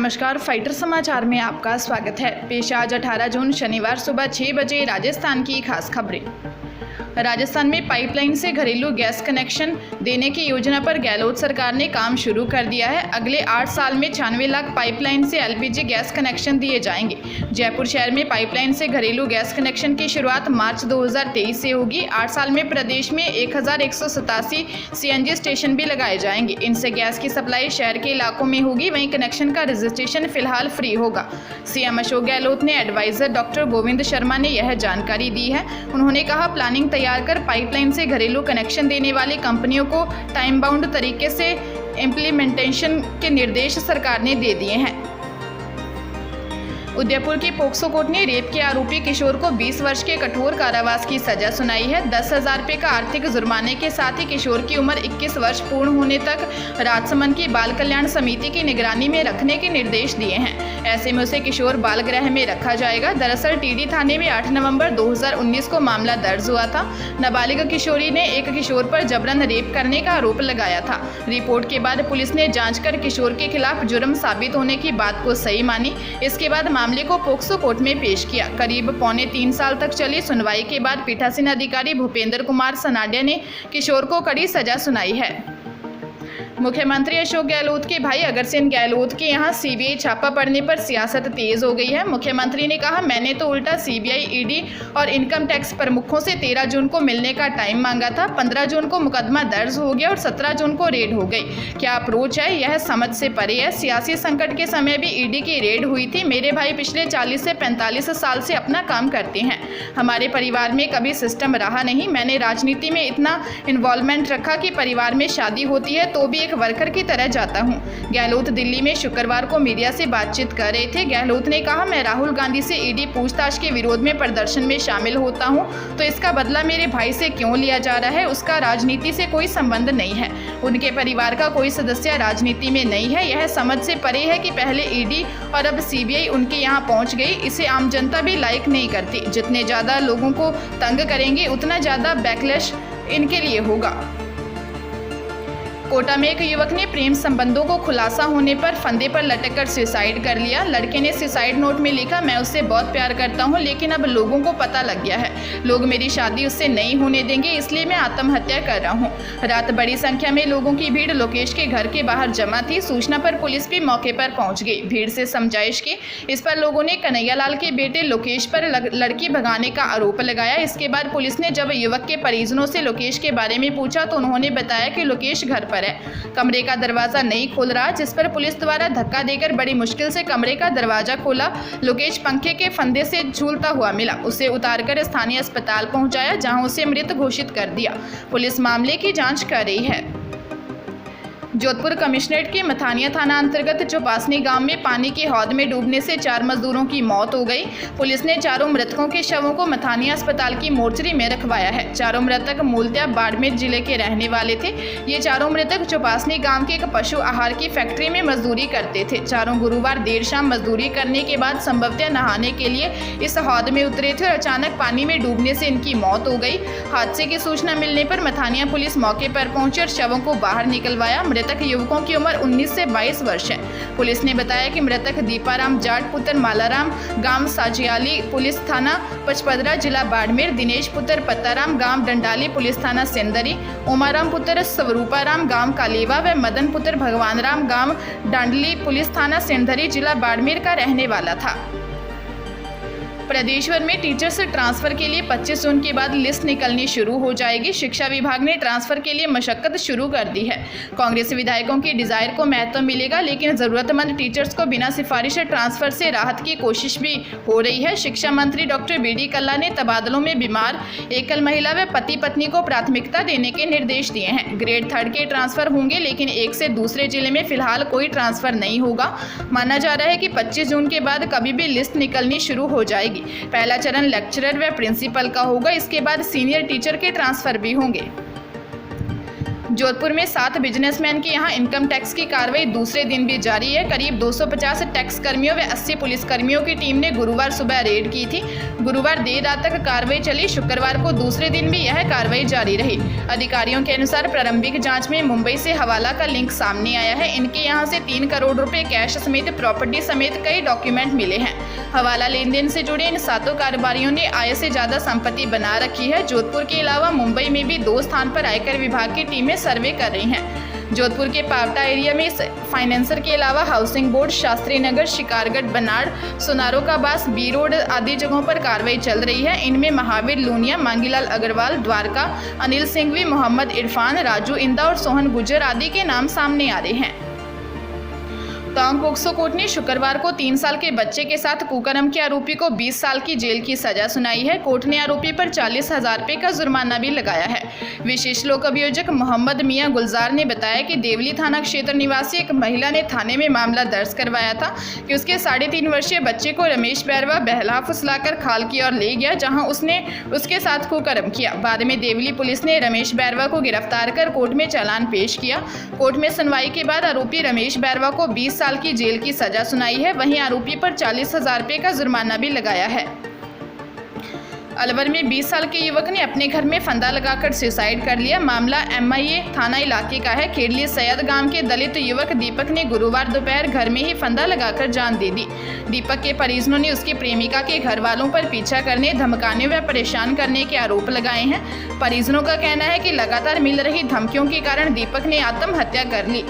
नमस्कार, फाइटर समाचार में आपका स्वागत है। पेश आज 18 जून शनिवार सुबह 6 बजे राजस्थान की खास खबरें। राजस्थान में पाइपलाइन से घरेलू गैस कनेक्शन देने की योजना पर गहलोत सरकार ने काम शुरू कर दिया है। अगले 8 साल में 96 लाख पाइपलाइन से एलपीजी गैस कनेक्शन दिए जाएंगे। जयपुर शहर में पाइपलाइन से घरेलू गैस कनेक्शन की शुरुआत मार्च 2023 से होगी। 8 साल में प्रदेश में 1187 सीएनजी स्टेशन भी लगाए जाएंगे। इनसे गैस की सप्लाई शहर के इलाकों में होगी। वहीं कनेक्शन का रजिस्ट्रेशन फिलहाल फ्री होगा। सीएम अशोक गहलोत ने एडवाइजर डॉक्टर गोविंद शर्मा ने यह जानकारी दी है। उन्होंने कहा, प्लानिंग तैयार कर पाइपलाइन से घरेलू कनेक्शन देने वाली कंपनियों को टाइम बाउंड तरीके से इम्प्लीमेंटेशन के निर्देश सरकार ने दे दिए हैं। उदयपुर की पोक्सो कोर्ट ने रेप के आरोपी किशोर को 20 वर्ष के कठोर कारावास की सजा सुनाई है। 10,000 रुपये का आर्थिक जुर्माने के साथ ही किशोर की उम्र 21 वर्ष पूर्ण होने तक राजसमंद की बाल कल्याण समिति की निगरानी में रखने के निर्देश दिए हैं। ऐसे में उसे किशोर बाल गृह में रखा जाएगा। दरअसल टीडी थाने में 8 नवंबर 2019 को मामला दर्ज हुआ था। नाबालिग किशोरी ने एक किशोर पर जबरन रेप करने का आरोप लगाया था। रिपोर्ट के बाद पुलिस ने जांच कर किशोर के खिलाफ जुर्म साबित होने की बात को सही मानी। इसके बाद मामले को पोक्सो कोर्ट में पेश किया। करीब 3.25 साल तक चली सुनवाई के बाद पीठासीन अधिकारी भूपेंद्र कुमार सनाडिया ने किशोर को कड़ी सजा सुनाई है। मुख्यमंत्री अशोक गहलोत के भाई अगरसेन गहलोत के यहां सीबीआई छापा पड़ने पर सियासत तेज हो गई है। मुख्यमंत्री ने कहा, मैंने तो उल्टा सीबीआई, ईडी और इनकम टैक्स प्रमुखों से 13 जून को मिलने का टाइम मांगा था। 15 जून को मुकदमा दर्ज हो गया और 17 जून को रेड हो गई। क्या अप्रोच है, यह समझ से परे है। सियासी संकट के समय भी ईडी की रेड हुई थी। मेरे भाई पिछले 40 से 45 साल से अपना काम करते हैं। हमारे परिवार में कभी सिस्टम रहा नहीं। मैंने राजनीति में इतना इन्वॉल्वमेंट रखा कि परिवार में शादी होती है तो भी वर्कर की तरह जाता हूं। गहलोत दिल्ली में शुक्रवार को मीडिया से बातचीत कर रहे थे। गहलोत ने कहा, मैं राहुल गांधी से ईडी पूछताछ के विरोध में प्रदर्शन में शामिल होता हूं तो इसका बदला मेरे भाई से क्यों लिया जा रहा है। उसका राजनीति से कोई संबंध नहीं है। उनके परिवार का कोई सदस्य राजनीति में नहीं है। यह समझ से परे है कि पहले ईडी और अब सीबीआई उनके यहाँ पहुंच गई। इसे आम जनता भी लाइक नहीं करती। जितने ज्यादा लोगों को तंग करेंगे उतना ज्यादा बैकलैश इनके लिए होगा। कोटा में एक युवक ने प्रेम संबंधों को खुलासा होने पर फंदे पर लटककर सुसाइड कर लिया। लड़के ने सुसाइड नोट में लिखा, मैं उससे बहुत प्यार करता हूं लेकिन अब लोगों को पता लग गया है। लोग मेरी शादी उससे नहीं होने देंगे, इसलिए मैं आत्महत्या कर रहा हूं। रात बड़ी संख्या में लोगों की भीड़ लोकेश के घर के बाहर जमा थी। सूचना पर पुलिस भी मौके पर पहुंच गई। भीड़ से समझाइश की। इस पर लोगों ने कन्हैयालाल के बेटे लोकेश पर लड़की भगाने का आरोप लगाया। इसके बाद पुलिस ने जब युवक के परिजनों से लोकेश के बारे में पूछा तो उन्होंने बताया कि लोकेश घर पर है, कमरे का दरवाजा नहीं खोल रहा, जिस पर पुलिस द्वारा धक्का देकर बड़ी मुश्किल से कमरे का दरवाजा खोला। लोकेश पंखे के फंदे से झूलता हुआ मिला। उसे उतारकर स्थानीय अस्पताल पहुंचाया जहां उसे मृत घोषित कर दिया। पुलिस मामले की जांच कर रही है। जोधपुर कमिश्नरेट के मथानिया थाना अंतर्गत चौपासनी गांव में पानी की हौद में डूबने से 4 मजदूरों की मौत हो गई। पुलिस ने चारों मृतकों के शवों को मथानिया अस्पताल की मोर्चरी में रखवाया है। चारों मृतक मूलतः बाड़मेर जिले के रहने वाले थे। ये चारों मृतक चौपासनी गांव के एक पशु आहार की फैक्ट्री में मजदूरी करते थे। चारों गुरुवार देर शाम मजदूरी करने के बाद संभवतः नहाने के लिए इस हौद में उतरे थे और अचानक पानी में डूबने से इनकी मौत हो गई। हादसे की सूचना मिलने पर मथानिया पुलिस मौके पर पहुंची और शवों को बाहर निकलवाया। मृतक युवकों की उम्र 19 से 22 वर्ष है। पुलिस ने बताया कि मृतक दीपाराम जाट पुत्र मालाराम गांव साजियाली पुलिस थाना पचपदरा जिला बाड़मेर, दिनेश पुत्र पत्ताराम गांव डंडाली पुलिस थाना सेंदरी, उमाराम पुत्र स्वरूपाराम गांव कालेवा व मदन पुत्र भगवान राम गांव डांडली पुलिस थाना सेंदरी जिला बाड़मेर का रहने वाला था। प्रदेश भर में टीचर्स ट्रांसफर के लिए 25 जून के बाद लिस्ट निकलनी शुरू हो जाएगी। शिक्षा विभाग ने ट्रांसफर के लिए मशक्कत शुरू कर दी है। कांग्रेस विधायकों की डिजायर को महत्व मिलेगा लेकिन जरूरतमंद टीचर्स को बिना सिफारिश ट्रांसफर से राहत की कोशिश भी हो रही है। शिक्षा मंत्री डॉक्टर बी.डी. कल्ला ने तबादलों में बीमार एकल महिला व पति पत्नी को प्राथमिकता देने के निर्देश दिए हैं। ग्रेड 3 के ट्रांसफर होंगे लेकिन एक से दूसरे जिले में फिलहाल कोई ट्रांसफर नहीं होगा। माना जा रहा है कि 25 जून के बाद कभी भी लिस्ट निकलनी शुरू हो जाएगी। पहला चरण लेक्चरर व प्रिंसिपल का होगा। इसके बाद सीनियर टीचर के ट्रांसफर भी होंगे। जोधपुर में 7 बिजनेसमैन के यहां इनकम टैक्स की कार्रवाई दूसरे दिन भी जारी है। करीब 250 टैक्स कर्मियों व 80 पुलिस कर्मियों की टीम ने गुरुवार सुबह रेड की थी। गुरुवार देर रात तक कार्रवाई चली। शुक्रवार को दूसरे दिन भी यह कार्रवाई जारी रही। अधिकारियों के अनुसार प्रारंभिक जांच में मुंबई से हवाला का लिंक सामने आया है। इनके यहां से 3 करोड़ रुपए कैश समेत प्रॉपर्टी समेत कई डॉक्यूमेंट मिले हैं। हवाला लेन देन से जुड़े इन 7 कारोबारियों ने आय से ज्यादा संपत्ति बना रखी है। जोधपुर के अलावा मुंबई में भी 2 स्थान पर आयकर विभाग की टीमें सर्वे कर रही हैं। जोधपुर के पावटा एरिया में फाइनेंसर के अलावा हाउसिंग बोर्ड, शास्त्री नगर, शिकारगढ़, बनाड़, सोनारो का बास, बी रोड आदि जगहों पर कार्रवाई चल रही है। इनमें महावीर लूनिया, मांगीलाल अग्रवाल, द्वारका, अनिल सिंघवी, मोहम्मद इरफान, राजू इंदा और सोहन गुजर आदि के नाम सामने आ रहे हैं। टोंक पोक्सो कोर्ट ने शुक्रवार को 3 साल के बच्चे के साथ कुकर्म के आरोपी को 20 साल की जेल की सजा सुनाई है। कोर्ट ने आरोपी पर 40,000 रुपये का जुर्माना भी लगाया है। विशेष लोक अभियोजक मोहम्मद मियां गुलजार ने बताया कि देवली थाना क्षेत्र निवासी एक महिला ने थाने में मामला दर्ज करवाया था कि उसके 3.5 वर्षीय बच्चे को रमेश बैरवा बहला फुसलाकर खाल की ओर ले गया, जहाँ उसने उसके साथ कुकर्म किया। बाद में देवली पुलिस ने रमेश बैरवा को गिरफ्तार कर कोर्ट में चालान पेश किया। कोर्ट में सुनवाई के बाद आरोपी रमेश बैरवा को 20 साल की जेल की सजा सुनाई है। वहीं आरोपी पर 40,000 रुपये का जुर्माना भी लगाया है। अलवर में 20 साल के युवक ने अपने घर में फंदा लगाकर सुसाइड कर लिया। मामला MIA थाना इलाके का है। खेड़ली सैयद गांव के दलित युवक दीपक ने गुरुवार दोपहर घर में ही फंदा लगाकर जान दे दी। दीपक के परिजनों ने उसकी प्रेमिका के घर वालों पर पीछा करने, धमकाने व परेशान करने के आरोप लगाए हैं। परिजनों का कहना है कि लगातार मिल रही धमकियों के कारण दीपक ने आत्महत्या कर ली।